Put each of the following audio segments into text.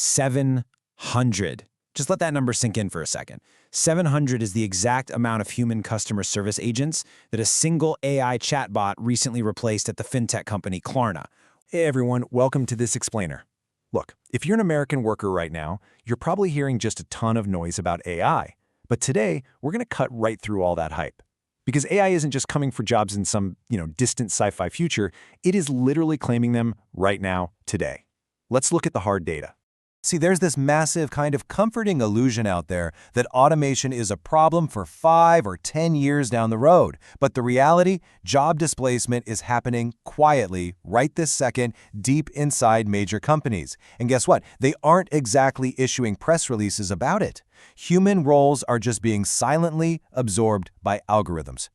700. Just let that number sink in for a second. 700 is the exact amount of human customer service agents that a single AI chatbot recently replaced at the fintech company Klarna. Hey everyone, welcome to this explainer. Look, if you're an American worker right now, you're probably hearing just a ton of noise about AI. But today, we're going to cut right through all that hype. Because AI isn't just coming for jobs in some, distant sci-fi future, it is literally claiming them right now, today. Let's look at the hard data. See, there's this massive kind of comforting illusion out there that automation is a problem for 5 or 10 years down the road. But the reality, job displacement is happening quietly right this second, deep inside major companies. And guess what? They aren't exactly issuing press releases about it. Human roles are just being silently absorbed by algorithms.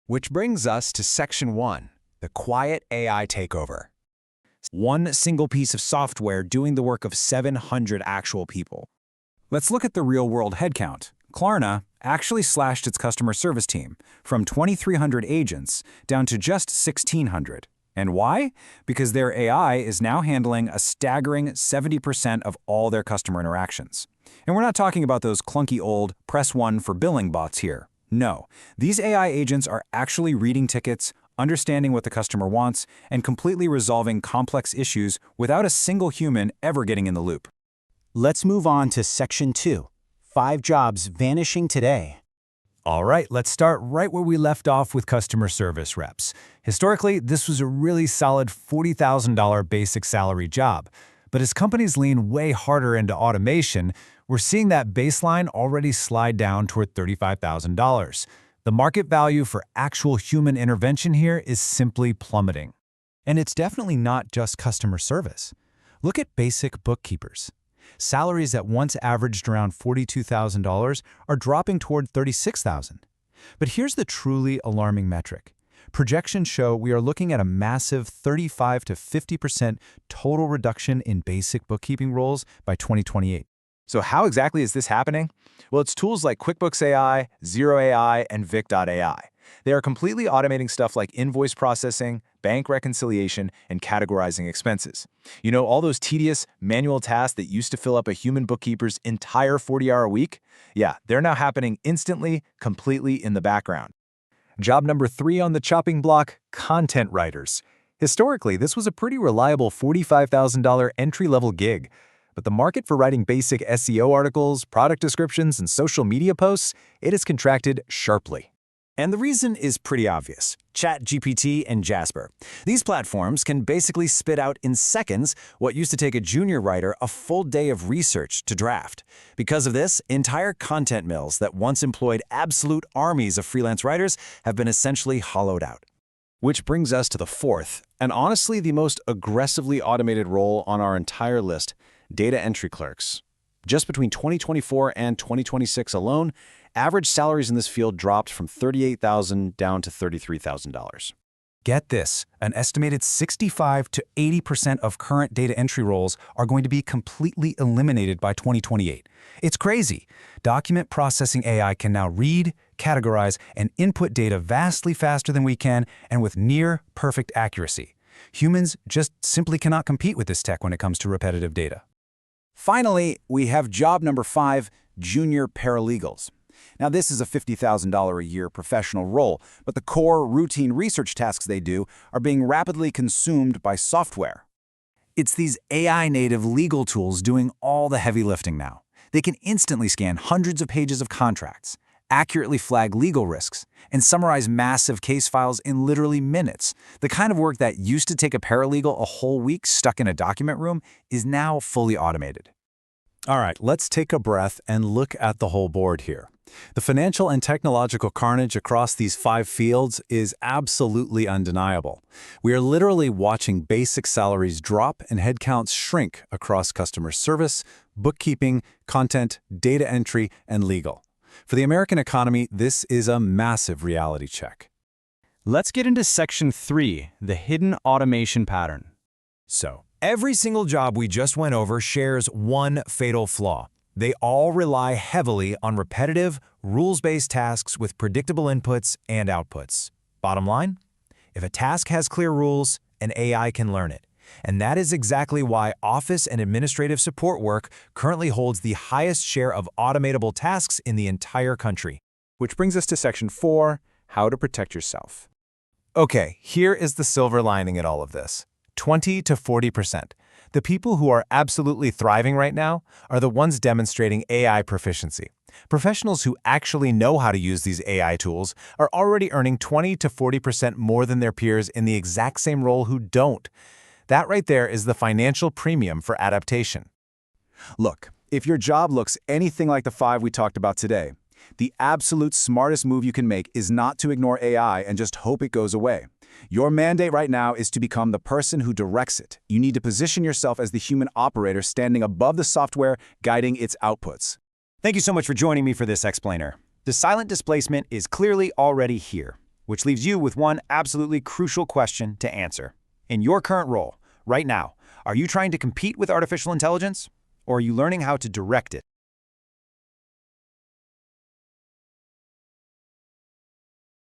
Which brings us to Section 1, the quiet AI takeover. One single piece of software doing the work of 700 actual people. Let's look at the real-world headcount. Klarna actually slashed its customer service team from 2,300 agents down to just 1,600. And why? Because their AI is now handling a staggering 70% of all their customer interactions. And we're not talking about those clunky old press 1 for billing bots here. No, these AI agents are actually reading tickets, understanding what the customer wants, and completely resolving complex issues without a single human ever getting in the loop. Let's move on to Section 2, 5 jobs vanishing today. All right, let's start right where we left off with customer service reps. Historically, this was a really solid $40,000 basic salary job. But as companies lean way harder into automation, we're seeing that baseline already slide down toward $35,000. The market value for actual human intervention here is simply plummeting. And it's definitely not just customer service. Look at basic bookkeepers. Salaries that once averaged around $42,000 are dropping toward $36,000. But here's the truly alarming metric. Projections show we are looking at a massive 35 to 50% total reduction in basic bookkeeping roles by 2028. So how exactly is this happening? Well, it's tools like QuickBooks AI, Zero AI, and Vic.ai. They are completely automating stuff like invoice processing, bank reconciliation, and categorizing expenses. You know, all those tedious, manual tasks that used to fill up a human bookkeeper's entire 40-hour week? Yeah, they're now happening instantly, completely in the background. Job number 3 on the chopping block, content writers. Historically, this was a pretty reliable $45,000 entry-level gig. But the market for writing basic SEO articles, product descriptions, and social media posts, it has contracted sharply. And the reason is pretty obvious. ChatGPT and Jasper. These platforms can basically spit out in seconds what used to take a junior writer a full day of research to draft. Because of this, entire content mills that once employed absolute armies of freelance writers have been essentially hollowed out. Which brings us to the 4th, and honestly the most aggressively automated role on our entire list, data entry clerks. Just between 2024 and 2026 alone, average salaries in this field dropped from $38,000 down to $33,000. Get this, an estimated 65 to 80% of current data entry roles are going to be completely eliminated by 2028. It's crazy. Document processing AI can now read, categorize, and input data vastly faster than we can and with near perfect accuracy. Humans just simply cannot compete with this tech when it comes to repetitive data. Finally, we have job number 5, junior paralegals. Now, this is a $50,000 a year professional role, but the core, routine research tasks they do are being rapidly consumed by software. It's these AI-native legal tools doing all the heavy lifting now. They can instantly scan hundreds of pages of contracts, accurately flag legal risks, and summarize massive case files in literally minutes. The kind of work that used to take a paralegal a whole week stuck in a document room is now fully automated. All right, let's take a breath and look at the whole board here. The financial and technological carnage across these 5 fields is absolutely undeniable. We are literally watching basic salaries drop and headcounts shrink across customer service, bookkeeping, content, data entry, and legal. For the American economy, this is a massive reality check. Let's get into Section 3, the hidden automation pattern. So, every single job we just went over shares one fatal flaw. They all rely heavily on repetitive, rules-based tasks with predictable inputs and outputs. Bottom line? If a task has clear rules, an AI can learn it. And that is exactly why office and administrative support work currently holds the highest share of automatable tasks in the entire country. Which brings us to Section 4, how to protect yourself. Okay, here is the silver lining in all of this. 20 to 40%. The people who are absolutely thriving right now are the ones demonstrating AI proficiency. Professionals who actually know how to use these AI tools are already earning 20 to 40% more than their peers in the exact same role who don't. That right there is the financial premium for adaptation. Look, if your job looks anything like the 5 we talked about today, the absolute smartest move you can make is not to ignore AI and just hope it goes away. Your mandate right now is to become the person who directs it. You need to position yourself as the human operator standing above the software, guiding its outputs. Thank you so much for joining me for this explainer. The silent displacement is clearly already here, which leaves you with one absolutely crucial question to answer. In your current role, right now, are you trying to compete with artificial intelligence, or are you learning how to direct it?